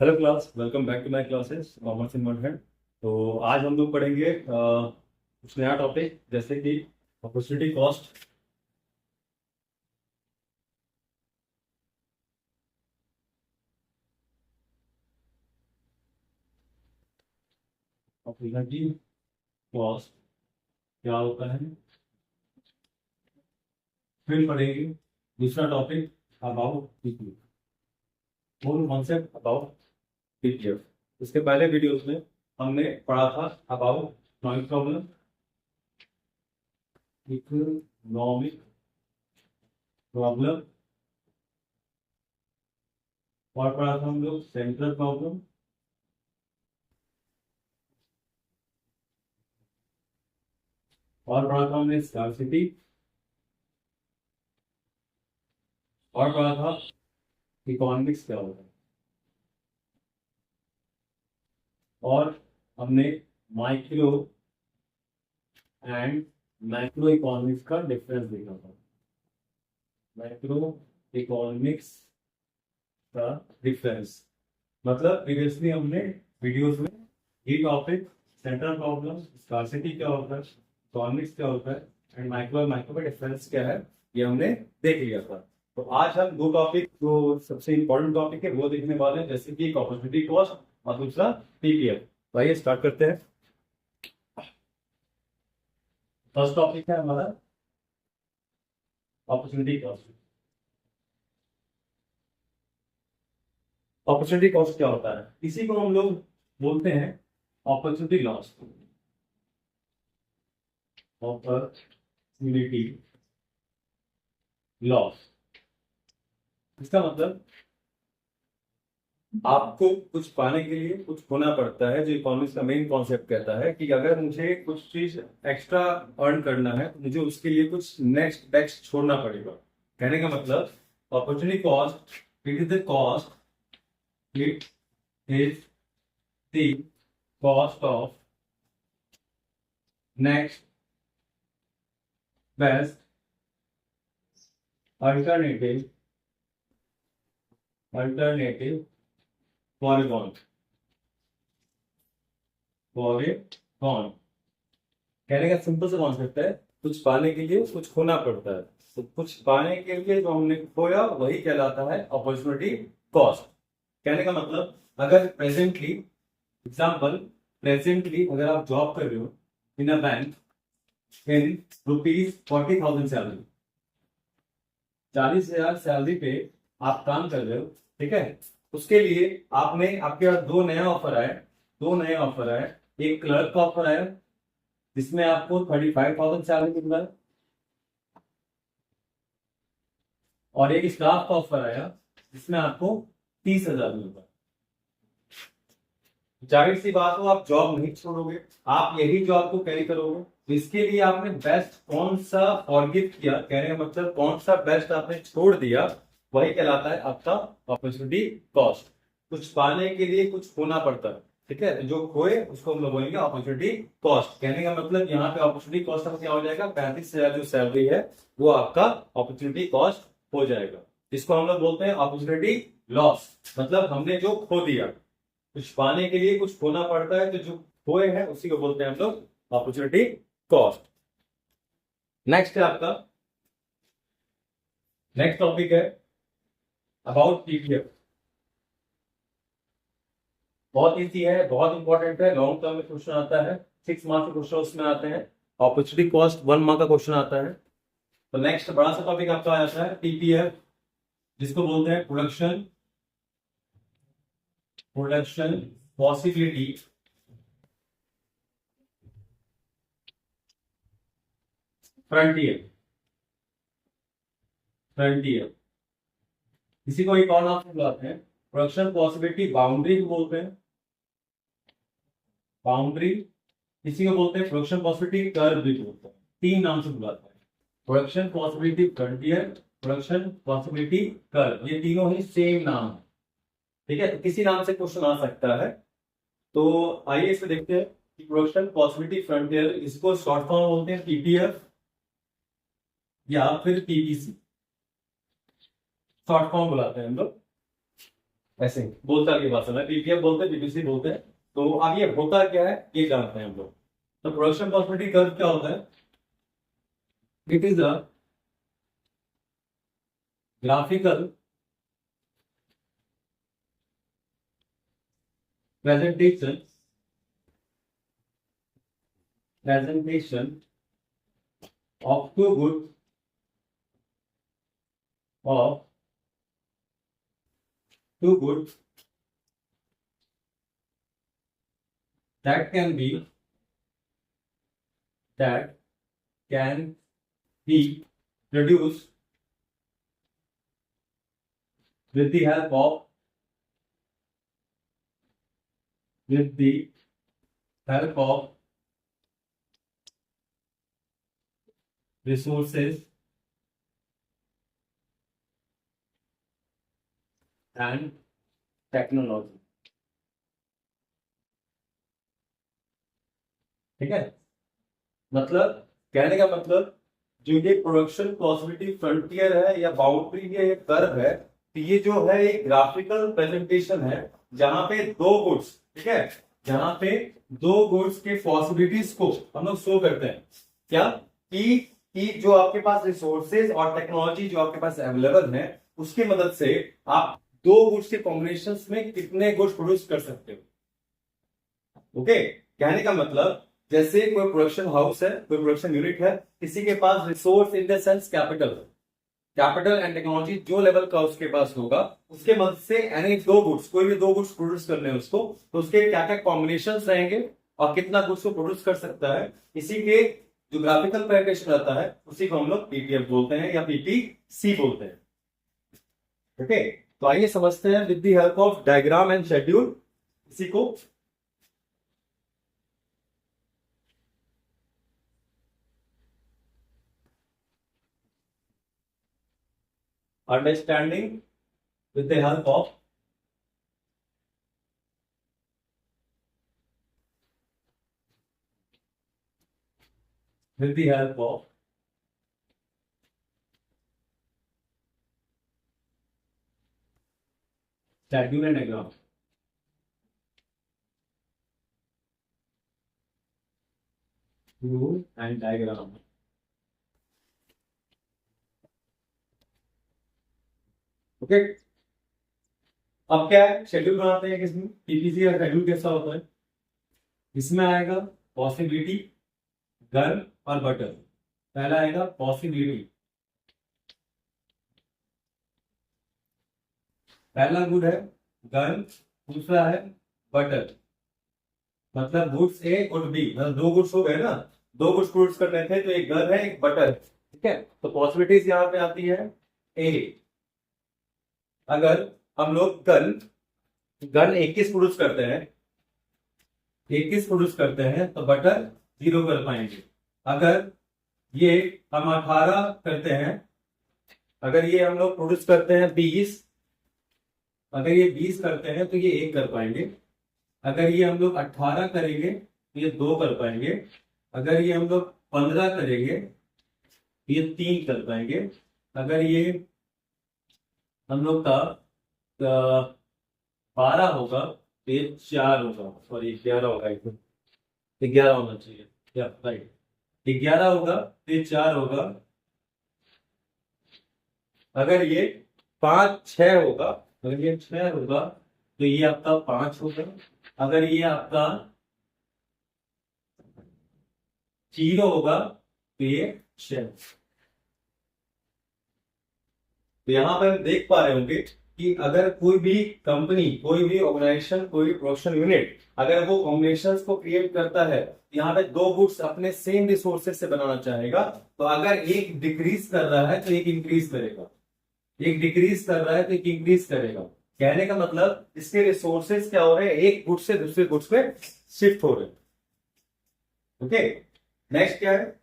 Hello class, welcome back to my classes commerce in one hand. तो आज हम लोग पढ़ेंगे कुछ नया टॉपिक जैसे कि अपॉर्चुनिटी कॉस्ट। अपॉर्चुनिटी कॉस्ट क्या होता है, फिर पढ़ेंगे दूसरा टॉपिक अबाउट पीपीएफ, मूल कॉन्सेप्ट अबाउट पीपीएफ। इसके पहले वीडियोस में हमने पढ़ा था about economic problem, economic problem, और पढ़ा था हम लोग सेंट्रल प्रॉब्लम, और पढ़ा था हमने स्कार्सिटी, और पढ़ा था इकोनॉमिक्स क्या होता है, और हमने माइक्रो एंड मैक्रो इकोनॉमिक्स का डिफरेंस देखा था। मैक्रो इकोनॉमिक्स का डिफरेंस मतलब प्रीवियसली हमने वीडियोस में ये टॉपिक सेंट्रल प्रॉब्लम, स्कार्सिटी क्या होता है, इकोनॉमिक्स क्या होता है एंड माइक्रो माइक्रो का डिफरेंस क्या है, ये हमने देख लिया था। तो आज हम दो टॉपिक जो सबसे इंपॉर्टेंट टॉपिक है वो देखने वाले हैं, जैसे कि अपॉर्चुनिटी कॉस्ट और दूसरा पीपीएफ। तो आइए स्टार्ट करते हैं। फर्स्ट टॉपिक है हमारा अपॉर्चुनिटी कॉस्ट। अपॉर्चुनिटी कॉस्ट क्या होता है, इसी को हम लोग बोलते हैं अपॉर्चुनिटी लॉस। अपॉर्चुनिटी लॉस इसका मतलब आपको कुछ पाने के लिए कुछ खोना पड़ता है। जो इकोनॉमिक्स का मेन कॉन्सेप्ट कहता है कि अगर मुझे कुछ चीज एक्स्ट्रा अर्न करना है तो मुझे उसके लिए कुछ नेक्स्ट बेस्ट छोड़ना पड़ेगा। कहने का मतलब opportunity cost, it is the cost, it is the cost of next best alternative for a bond, for a bond. कहने का सिंपल सा कॉन्सेप्ट है, कुछ पाने के लिए कुछ खोना पड़ता है। तो कुछ पाने के लिए जो हमने खोया वही कहलाता है अपॉर्चुनिटी कॉस्ट। कहने का मतलब अगर प्रेजेंटली, एग्जाम्पल, प्रेजेंटली अगर आप जॉब कर रहे हो in a bank in ₹40,000 salary, 40,000 salary पे आप काम कर रहे हो, ठीक है। उसके लिए आपने, आपके पास दो नया ऑफर आए, एक क्लर्क का ऑफर आया जिसमें आपको 35,000 सैलरी मिल रहा है, और एक स्टाफ का ऑफर आया जिसमें आपको 30,000 मिल रहा है। जाहिर सी बात हो, आप जॉब नहीं छोड़ोगे, आप यही जॉब को कैरी करोगे। तो इसके लिए आपने बेस्ट कौन सा फॉरगिव किया, कहने का मतलब कौन सा बेस्ट आपने छोड़ दिया, वही कहलाता है आपका अपॉर्चुनिटी कॉस्ट। कुछ पाने के लिए कुछ खोना पड़ता है, ठीक है। जो खोए उसको हम लोग बोलेंगे अपॉर्चुनिटी कॉस्ट। कहने का मतलब यहाँ पे अपॉर्चुनिटी कॉस्ट का क्या हो जाएगा, 35,000 जो सैलरी है वो आपका अपॉर्चुनिटी कॉस्ट हो जाएगा। इसको हम लोग बोलते हैं अपॉर्चुनिटी लॉस, मतलब हमने जो खो दिया। कुछ पाने के लिए कुछ खोना पड़ता है, तो जो खोए हैं उसी को बोलते हैं हम लोग अपॉर्चुनिटी कॉस्ट। नेक्स्ट है आपका, नेक्स्ट टॉपिक है अबाउट पीपीएफ। बहुत इजी है, बहुत इंपॉर्टेंट है, लॉन्ग टर्म में क्वेश्चन आता है, 6 मार्क्स के क्वेश्चन उसमें आते हैं। अपॉर्चुनिटी कॉस्ट 1 मार्क का क्वेश्चन आता है। तो नेक्स्ट बड़ा सा टॉपिक आपका आ जाता है पीपीएफ, जिसको बोलते हैं production production possibility frontier frontier इसी को एक और नाम से बुलाते हैं प्रोडक्शन पॉसिबिलिटी बाउंड्री को बोलते हैं, बाउंड्री। इसी को बोलते हैं प्रोडक्शन पॉसिबिलिटी कर्व भी बोलते हैं, 3 नाम से बुलाते हैं। Production possibility frontier, production possibility curve, ये तीनों ही सेम नाम है, ठीक है। तो किसी नाम से क्वेश्चन आ सकता है। तो आइए इसे देखते हैं कि प्रोडक्शन पॉसिबिलिटी फ्रंटियर, इसको शॉर्ट फॉर्म बोलते हैं पीपीएफ या फिर पीपीसी, शॉर्ट फॉर्म बुलाते हैं हम लोग। ऐसे बोलता की भाषा में पीपीएफ बोलते हैं, पीपीसी बोलते हैं। तो अब ये होता क्या है ये जानते हैं हम लोग। तो प्रोडक्शन पॉसिबिलिटी कर्व क्या होता है? It is a graphical presentation of two goods of two goods that can be produced with the help of resources and technology। ठीक है, मतलब कहने का मतलब जो ये प्रोडक्शन पॉसिबिलिटी फ्रंटियर है या बाउंड्री है या कर्व है, तो ये जो है एक ग्राफिकल प्रेजेंटेशन है जहां पे दो गुड्स, ठीक है, जहां पे दो गुड्स के पॉसिबिलिटीज को हम लोग शो करते हैं। क्या कि जो आपके पास रिसोर्सेज और टेक्नोलॉजी जो आपके पास अवेलेबल है उसकी मदद से आप दो गुड्स के कॉम्बिनेशन में कितने गुड्स प्रोड्यूस कर सकते हो। ओके, कहने का मतलब जैसे कोई प्रोडक्शन हाउस है, कोई प्रोडक्शन यूनिट है, किसी के पास resource in the sense capital and technology जो लेवल का उसके पास होगा, उसके मदद से यानी दो गुड्स, कोई भी दो गुड्स प्रोड्यूस करने हैं उसको, तो उसके क्या क्या कॉम्बिनेशन रहेंगे और कितना गुड्स को प्रोड्यूस कर सकता है, इसी के जो ग्राफिकल प्रेजेंटेशन रहता है उसी को हम लोग पीपीएफ बोलते हैं या पीपीसी बोलते हैं। ओके, तो आइए समझते हैं with the help of diagram and schedule इसी को। Understanding with the help of schedule and diagram। Rule and diagram। Okay, अब क्या है, शेड्यूल बनाते हैं किसमें, पीपीसी का शेड्यूल कैसा होता है, इसमें आएगा पॉसिबिलिटी, गर्ल और बटर। पहला आएगा पॉसिबिलिटी, पहला गुड है गर्ल, दूसरा है बटर। मतलब गुड्स ए गुड बी, मतलब दो गुड्स हो गए ना, दो गुड्स प्रोड्यूस करने थे, तो एक गर्ल है एक बटर। ठीक है, तो पॉसिबिलिटीज यहां पे आती है ए। अगर हम लोग गन 21 प्रोड्यूस करते हैं, 21 प्रोड्यूस करते हैं तो बटर 0 कर पाएंगे। अगर ये हम 18 करते हैं, अगर ये हम लोग प्रोड्यूस करते हैं 20, अगर ये 20 करते हैं तो ये 1 कर पाएंगे। अगर ये हम लोग 18 करेंगे तो ये 2 कर पाएंगे। अगर ये हम लोग 15 करेंगे तो ये 3 कर पाएंगे। अगर ये हम लोग का 12 होगा तो ये 4 होगा, सॉरी 11 होगा, 11 होना चाहिए, राइट, 11 होगा तो ये 4 होगा। अगर ये 5-6 होगा, अगर ये 6 होगा तो ये आपका 5 होगा। अगर ये आपका 0 होगा तो ये 6। तो यहां पर हम देख पा रहे होंगे कि अगर कोई भी कंपनी, कोई भी ऑर्गेनाइजेशन, कोई भी प्रोडक्शन यूनिट अगर वो कॉम्बिनेशंस को क्रिएट करता है, यहाँ पे दो गुड्स अपने सेम रिसोर्सेज से बनाना चाहेगा, तो अगर एक डिक्रीज कर रहा है तो एक इंक्रीज करेगा, एक डिक्रीज कर रहा है तो एक इंक्रीज करेगा। कहने का मतलब इसके रिसोर्सेज क्या हो रहे हैं, एक गुड्स से दूसरे गुड्स पे शिफ्ट हो रहे हैं। ओके, नेक्स्ट क्या है,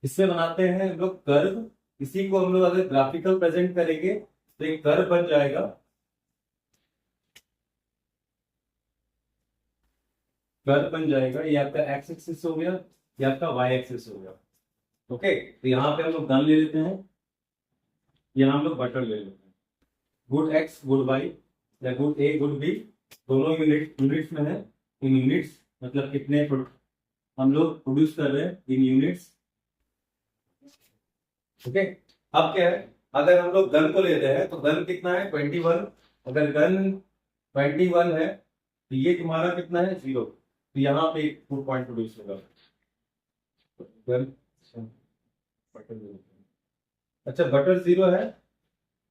इससे बनाते हैं हम लोग कर्व। इसी को हम लोग अगर ग्राफिकल प्रेजेंट करेंगे तो एक कर्व बन जाएगा। कर्व बन जाएगा, ये आपका एक्स एक्सिस हो गया, ये आपका वाई एक्सिस हो गया। ओके, तो यहाँ पे हम लोग गन ले लेते हैं, यहाँ हम लोग बटर ले लेते हैं, गुड एक्स गुड वाई या गुड ए गुड बी, दोनों यूनिट्स में है। इन यूनिट्स मतलब कितने हम लोग प्रोड्यूस कर रहे हैं इन यूनिट्स। ओके, अब क्या है, अगर हम लोग गन को लेते हैं तो गन कितना है 21। अगर गन 21 है तो ये तुम्हारा कितना है 0, तो यहाँ पे एक फुल पॉइंट प्रोड्यूस होगा। गन अच्छा बटर 0 है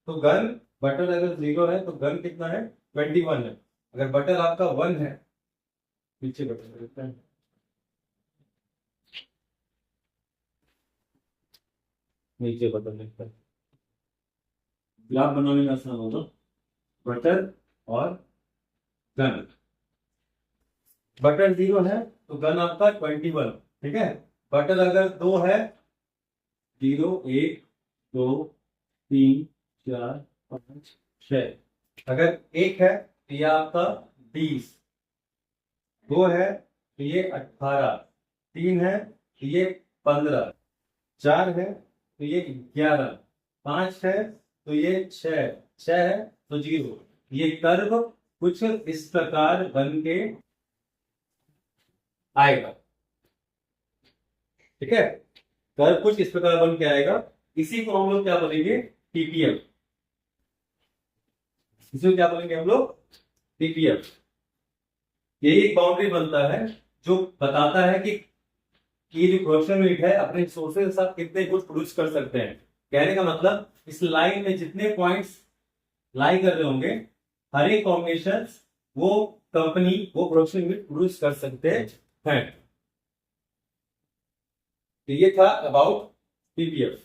तो गन, बटर अगर 0 है तो गन कितना है 21 है। अगर बटर आपका 1 है, पीछे बटर देखते हैं, नीचे बटन देखते हैं, ग्राफ बनाने में आसान होगा। बटर और गन, बटर 0 है तो गन आपका 21, ठीक है। बटर अगर 2 है, 0 1 2 3 4 5 6, अगर 1 है तो ये आपका 20, 2 है तो ये 18, 3 है तो ये 15, 4 है तो ये 11, 5 है तो ये 6, 6 है तो 0। ये कर्व कुछ इस प्रकार बन के आएगा, ठीक है। कर्व कुछ इस प्रकार बन के आएगा, इसी को हम लोग क्या बोलेंगे टीपीएफ। इसमें क्या बोलेंगे हम लोग टीपीएफ। यही एक बाउंड्री बनता है जो बताता है कि ये जो प्रोडक्शन यूनिट है अपने सोर्सेज के साथ कितने कुछ प्रोड्यूस कर सकते हैं। कहने का मतलब इस लाइन में जितने पॉइंट्स लाई कर रहे होंगे, हर एक कॉम्बिनेशन वो कंपनी वो प्रोडक्शन यूनिट प्रोड्यूस कर सकते हैं। तो ये था अबाउट पीपीएफ।